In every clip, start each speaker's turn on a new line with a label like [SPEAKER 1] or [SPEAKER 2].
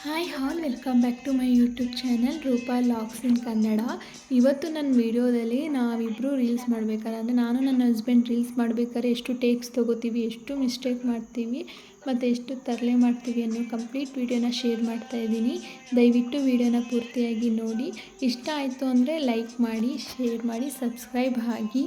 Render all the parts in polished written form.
[SPEAKER 1] Hi all welcome back to my YouTube channel Roopa vlogs in Kannada. ಇವತ್ತು ನನ್ನ ವಿಡಿಯೋದಲ್ಲಿ ನಾವಿಬ್ಬರು ರೀಲ್ಸ್ ಮಾಡಬೇಕಾದ್ರೆ ನಾನು ನನ್ನ ಹಸ್ಬೆಂಡ್ ರೀಲ್ಸ್ ಮಾಡಬೇಕಾದ್ರೆ ಎಷ್ಟು ಟೇಕ್ಸ್ ತೊಗೋತೀವಿ, ಎಷ್ಟು ಮಿಸ್ಟೇಕ್ ಮಾಡ್ತೀವಿ ಮತ್ತು ಎಷ್ಟು ತರಲೆ ಮಾಡ್ತೀವಿ ಅನ್ನೋ ಕಂಪ್ಲೀಟ್ ವೀಡಿಯೋನ ಶೇರ್ ಮಾಡ್ತಾ ಇದ್ದೀನಿ. ದಯವಿಟ್ಟು ವೀಡಿಯೋನ ಪೂರ್ತಿಯಾಗಿ ನೋಡಿ. ಇಷ್ಟ ಆಯಿತು ಅಂದರೆ ಲೈಕ್ ಮಾಡಿ, ಶೇರ್ ಮಾಡಿ, ಸಬ್ಸ್ಕ್ರೈಬ್ ಆಗಿ.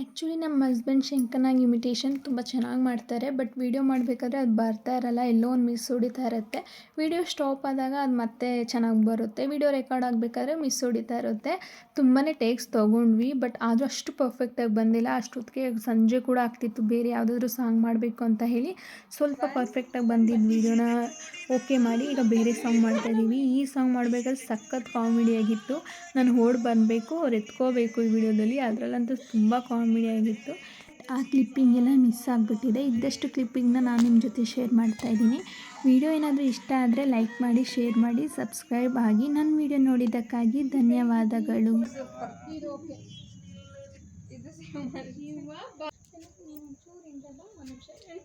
[SPEAKER 1] ಆ್ಯಕ್ಚುಲಿ ನಮ್ಮ ಹಸ್ಬೆಂಡ್ ಶಂಕನಾಗ್ ಇಮಿಟೇಷನ್ ತುಂಬ ಚೆನ್ನಾಗಿ ಮಾಡ್ತಾರೆ. ಬಟ್ ವೀಡಿಯೋ ಮಾಡಬೇಕಾದ್ರೆ ಅದು ಬರ್ತಾ ಇರಲ್ಲ, ಎಲ್ಲೋ ಒಂದು ಮಿಸ್ ಹೊಡಿತಾ ಇರುತ್ತೆ. ವೀಡಿಯೋ ಸ್ಟಾಪ್ ಆದಾಗ ಅದು ಮತ್ತೆ ಚೆನ್ನಾಗಿ ಬರುತ್ತೆ. ವೀಡಿಯೋ ರೆಕಾರ್ಡ್ ಆಗಬೇಕಾದ್ರೆ ಮಿಸ್ ಹೊಡಿತಾ ಇರುತ್ತೆ. ತುಂಬಾ ಟೇಕ್ಸ್ ತೊಗೊಂಡ್ವಿ, ಬಟ್ ಆದರೂ ಅಷ್ಟು ಪರ್ಫೆಕ್ಟಾಗಿ ಬಂದಿಲ್ಲ. ಅಷ್ಟೊತ್ತಿಗೆ ಸಂಜೆ ಕೂಡ ಆಗ್ತಿತ್ತು, ಬೇರೆ ಯಾವುದಾದ್ರೂ ಸಾಂಗ್ ಮಾಡಬೇಕು ಅಂತ ಹೇಳಿ ಸ್ವಲ್ಪ ಪರ್ಫೆಕ್ಟಾಗಿ ಬಂದಿದ್ದ ವೀಡಿಯೋನ ಓಕೆ ಮಾಡಿ ಈಗ ಬೇರೆ ಸಾಂಗ್ ಮಾಡ್ತಾಯಿದ್ದೀವಿ. ಈ ಸಾಂಗ್ ಮಾಡಬೇಕಾದ್ರೆ ಸಖತ್ ಕಾಮಿಡಿಯಾಗಿತ್ತು. ನಾನು ಓಡಿ ಬರಬೇಕು, ಅವ್ರು ಎತ್ಕೋಬೇಕು ಈ ವಿಡಿಯೋದಲ್ಲಿ, ಅದರಲ್ಲಂತೂ ತುಂಬ ಕಾಮಿಡಿಯಾಗಿತ್ತು. ಆ ಕ್ಲಿಪ್ಪಿಂಗ್ ಎಲ್ಲ ಮಿಸ್ ಆಗಿಬಿಟ್ಟಿದೆ. ಇದ್ದಷ್ಟು ಕ್ಲಿಪ್ಪಿಂಗ್ನ ನಾನು ನಿಮ್ಮ ಜೊತೆ ಶೇರ್ ಮಾಡ್ತಾಯಿದ್ದೀನಿ. ವಿಡಿಯೋ ಏನಾದರೂ ಇಷ್ಟ ಆದರೆ ಲೈಕ್ ಮಾಡಿ, ಶೇರ್ ಮಾಡಿ, ಸಬ್ಸ್ಕ್ರೈಬ್ ಆಗಿ. ನನ್ನ ವಿಡಿಯೋ ನೋಡಿದ್ದಕ್ಕಾಗಿ ಧನ್ಯವಾದಗಳು.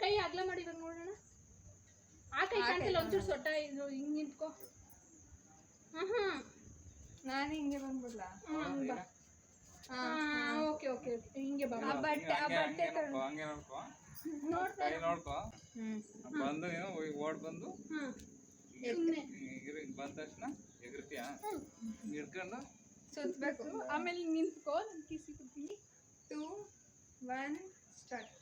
[SPEAKER 1] ಕೈ ಅಗಲ ಮಾಡಿ ಇವಾಗ ನೋಡೋಣ. ಆ ಕೈ ಕಾಣ್ತಿಲ್ಲ, ಒಂಚೂರು ಸೊಟ್ಟ ಹಿಂಗೆ ನಿಂತ್ಕೋ.
[SPEAKER 2] ನಾನು ಹಿಂಗೆ ಬಂದ್ಬಿಡ್ಲ?
[SPEAKER 1] ಓಕೆ ಓಕೆ ಓಕೆ, ಹಿಂಗೆ ಬಾ.
[SPEAKER 2] ಬಟ್ಟೆ
[SPEAKER 3] ನೋಡ್ಕೊ. ಬಂದು ನೀನು ಓಡ್ ಬಂದು ಬಂದ ತಕ್ಷಣ ಎಗರ್ತೀಯ, ಹಿಡ್ಕೊಂಡು
[SPEAKER 2] ಸುತ್ತಬೇಕು.
[SPEAKER 1] ಆಮೇಲೆ ನಿಂತ್ಕೋ, ಕಿಸಿ ಕೊಡ್ತೀನಿ.
[SPEAKER 2] 2, 1 ಸ್ಟಾರ್ಟ್.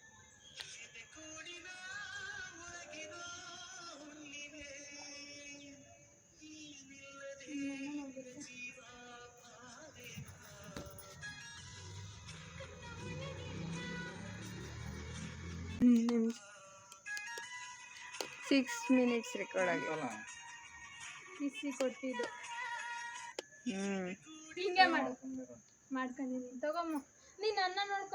[SPEAKER 2] ಸಿಕ್ಸ್ ಮಿನಿಟ್ಸ್ ರೆಕಾರ್ಡ್ ಆಗಿದೆ.
[SPEAKER 1] ಕಿಸಿ ಕೊಟ್ಟಿದ್ದು ಹಿಂಗೆ ಮಾಡ್ಕೊಂಡಿದ್ದೀನಿ. ತಗೊಮ್ಮ, ನೀನು ನನ್ನ ನೋಡ್ಕೊ.